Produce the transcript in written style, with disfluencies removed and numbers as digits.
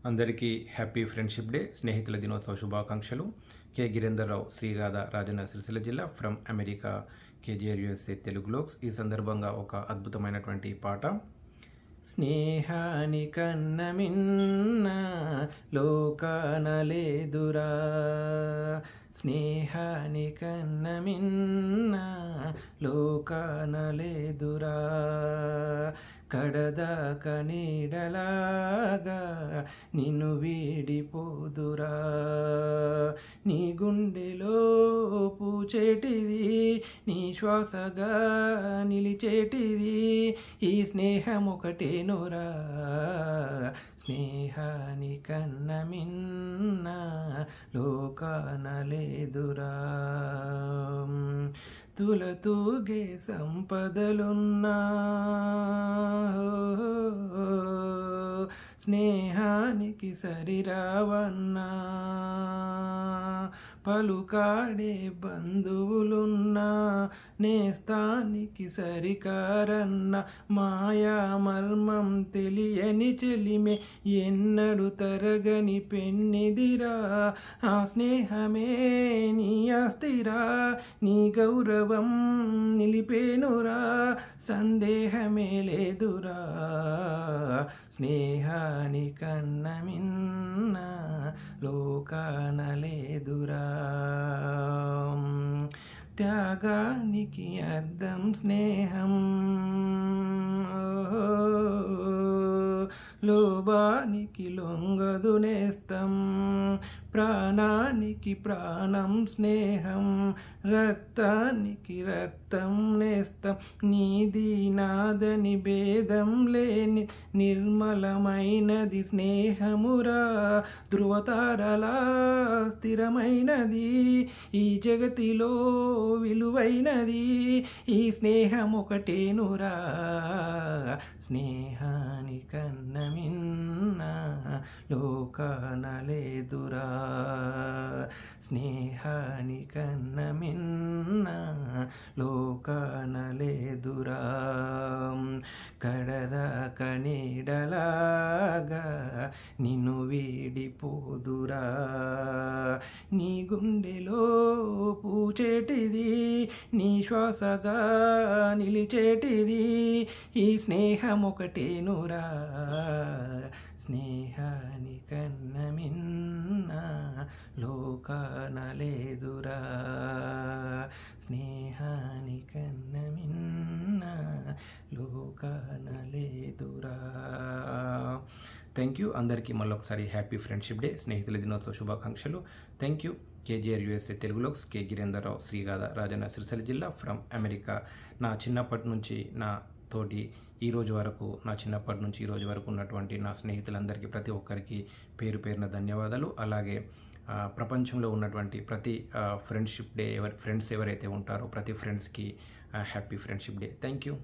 అందరికీ happy friendship day, స్నేహితుల దినోత్సవ శుభాకాంక్షలు. కె గిరేందర్రావు, శ్రీగాధ, రాజన్న సిరిసిల్ల జిల్లా, from America, KGR USA Telugu folks. ఈ సందర్భంగా ఒక అద్భుతమైనటువంటి పాట. స్నేహాని కన్న మిన్న లోకాన లేదురా, స్నేహాని కన్న మిన్న లోకాన లేదురా, కడదాక నీడలాగా నిన్ను వీడిపోదురా, నీ గుండెలో పూచేటిది నీ శ్వాసగా నిలిచేటిది ఈ స్నేహం ఒకటేనురా, స్నేహాని కన్న మిన్న లోకాన లేదురా. తులతూగే సంపదలున్నా స్నేహానికి సరిరావన్నా, పలుకాడే బంధువులున్నా నేస్తానికి సరికారన్న, మాయా మర్మం తెలియని చెలిమే ఎన్నడు తరగని పెన్నిదిరా, ఆ స్నేహమే నీ ఆస్తిరా, నీ గౌరవం నిలిపేనురా, సందేహమే లేదురా, స్నేహాని కన్న మిన్న లోకాన లేదురా. త్యాగానికి అద్దం స్నేహం, లోభానికి లొంగదు నేస్తం, ప్రాణానికి ప్రాణం స్నేహం, రక్తానికి రక్తం నేస్తం, నీది నాదని భేదం లేని నిర్మలమైనది స్నేహమురా, ధృవతారలా స్థిరమైనది ఈ జగతిలో విలువైనది ఈ స్నేహం ఒకటేనురా, స్నేహాని కన్న మిన్న లోకాన లేదురా, స్నేహాని కన్న మిన్న లోకాన లేదురా, కడదాక నీడలాగా నిన్ను వీడిపోదురా, నీ గుండెలో పూచేటిది నీ శ్వాసగా నిలిచేటిది ఈ స్నేహం ఒకటేనురా, స్నేహాని కన్న మిన్న లోకాన లేదురా, స్నేహాని కన్న మిన్న లోకాన లేదురా. Thank you. అందరికీ మళ్ళొకసారి హ్యాపీ ఫ్రెండ్షిప్ డే, స్నేహితుల దినోత్సవ శుభాకాంక్షలు. Thank you. KGR USA Telugu folks, K Girender Rao, Srigadha, Rajanna Sircilla జిల్లా, ఫ్రమ్ అమెరికా. నా చిన్నప్పటి నుంచి నా తోటి ఈరోజు వరకు, నా చిన్నప్పటి నుంచి ఈరోజు వరకు ఉన్నటువంటి నా స్నేహితులందరికీ, ప్రతి ఒక్కరికి పేరు పేరున ధన్యవాదాలు. అలాగే ప్రపంచంలో ఉన్నటువంటి ప్రతి ఫ్రెండ్షిప్ డే ఫ్రెండ్స్ ఎవరైతే ఉంటారో ప్రతి ఫ్రెండ్స్కి happy friendship day. Thank you.